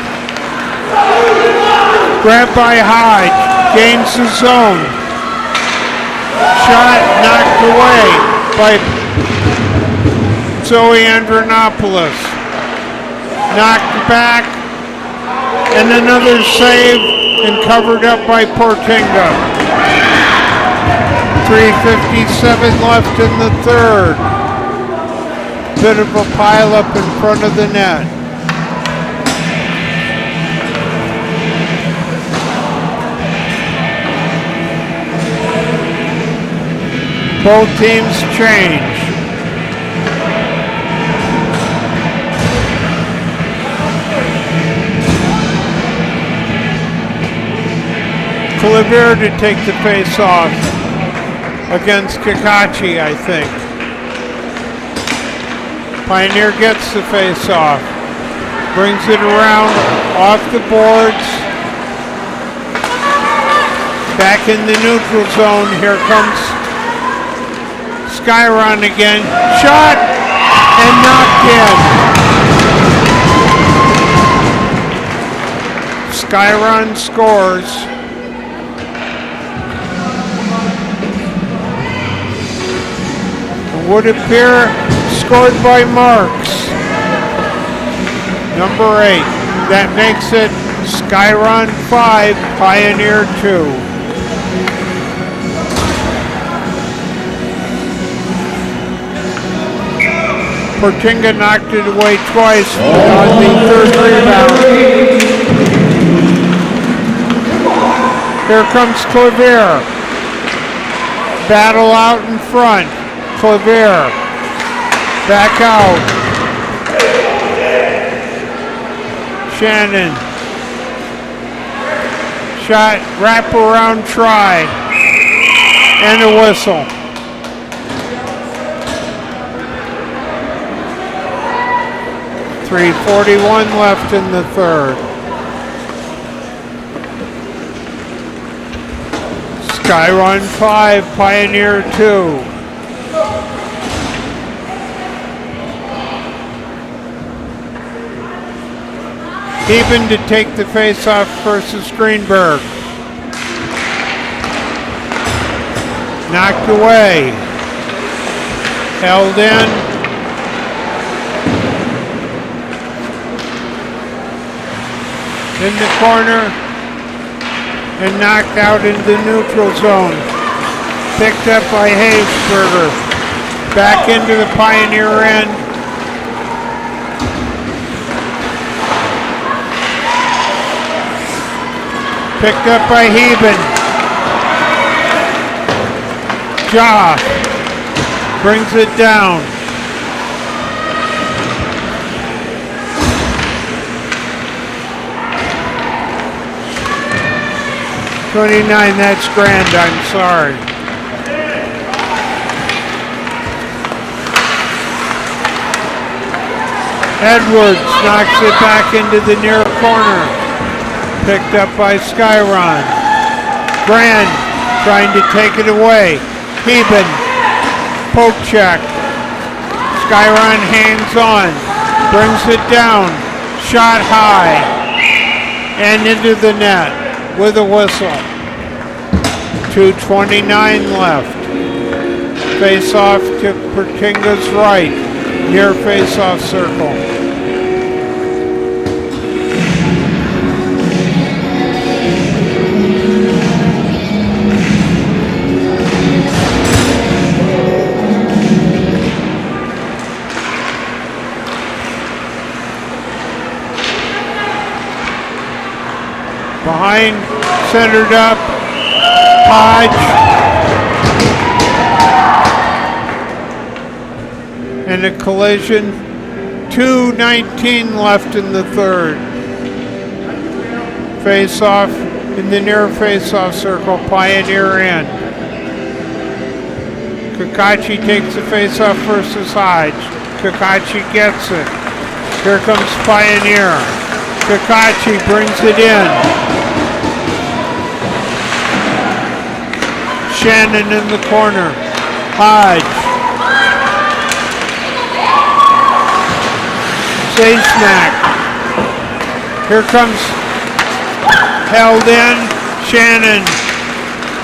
Grabbed by Hodge. Gains the zone. Shot knocked away by Zoe Andronopoulos. Knocked back. And another save. And covered up by Portinga. 3:57 left in the third. Bit of a pileup in front of the net. Both teams change. Clavier to take the face off against Kakachi, I think. Pioneer gets the face off. Brings it around off the boards. Back in the neutral zone. Here comes Skyron again. Shot and knocked in. Skyron scores. Would appear scored by Marks. Number 8. That makes it Skyron 5, Pioneer 2. Portinga knocked it away twice on the third rebound. Here comes Clavier. Battle out in front. Clavier. Back out. Shannon. Shot, wraparound try. And a whistle. .341 left in the third. Skyron 5, Pioneer 2. Eben to take the face-off versus Greenberg. Knocked away. Held in. In the corner. And knocked out into the neutral zone. Picked up by Haysberger. Back into the Pioneer end. Picked up by Heben. Jaw brings it down. $29, that's grand, I'm sorry. Edwards knocks it back into the near corner. Picked up by Skyron. Grand trying to take it away. Heben, poke check. Skyron hangs on, brings it down, shot high, and into the net with a whistle. 2:29 left. Face-off to Pertinga's right, near face-off circle. Behind, centered up, Hodge. And a collision. 2:19 left in the third. Face-off in the near face-off circle, Pioneer end. Kakachi takes the face-off versus Hodge. Kakachi gets it. Here comes Pioneer. Kakachi brings it in. Shannon in the corner. Hodge. Zaysnack. Here comes, held in. Shannon.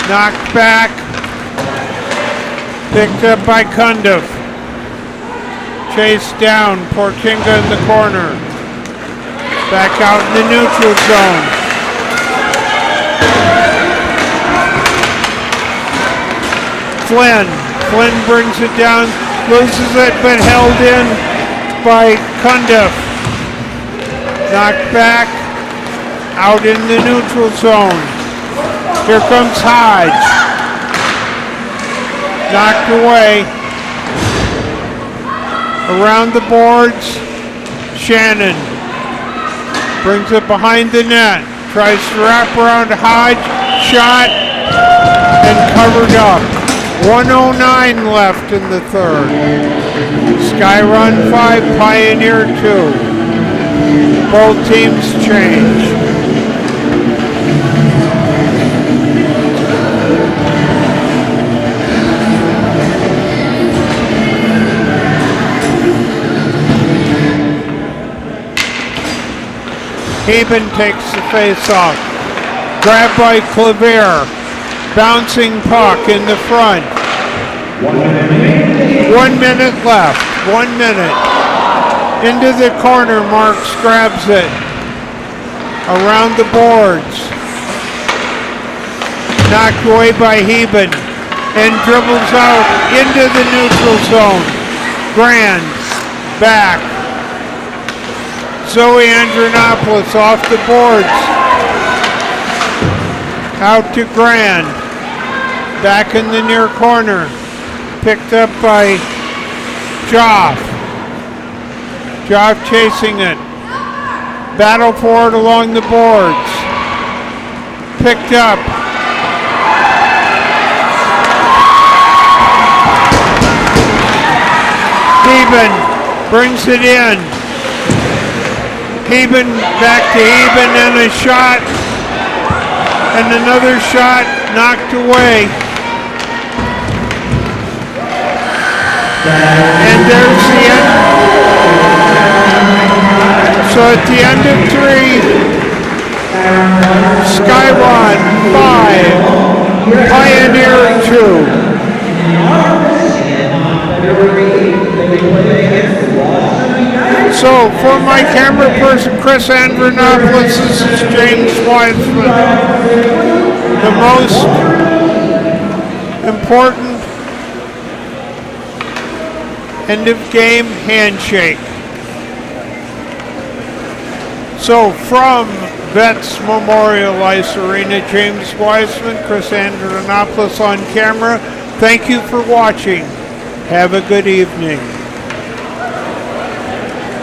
Knocked back. Picked up by Cundiff. Chased down. Portinga in the corner. Back out in the neutral zone. Flynn brings it down, loses it, but held in by Cundiff. Knocked back, out in the neutral zone. Here comes Hodge. Knocked away. Around the boards, Shannon. Brings it behind the net. Tries to wrap around Hodge. Shot and covered up. 1:09 left in the third. Skyrun 5, Pioneer 2. Both teams change. Heben takes the face-off. Grabbed by Clavier. Bouncing puck in the front. 1 minute left. 1 minute. Into the corner, Marks grabs it. Around the boards. Knocked away by Heben. And dribbles out into the neutral zone. Grand. Back. Zoe Andronopoulos off the boards. Out to Grand. Back in the near corner. Picked up by Joff. Joff chasing it. Battle for it along the boards. Picked up. Heben brings it in. Heben back to Heben and a shot. And another shot knocked away. And there's the end. So at the end of 3, Skyline 5, Pioneer 2. So for my camera person, Chris Andronopoulos, this is James Wiseman. The most important end of game handshake. So from Vets Memorial Ice Arena, James Wiseman, Chris Andronopoulos on camera. Thank you for watching. Have a good evening.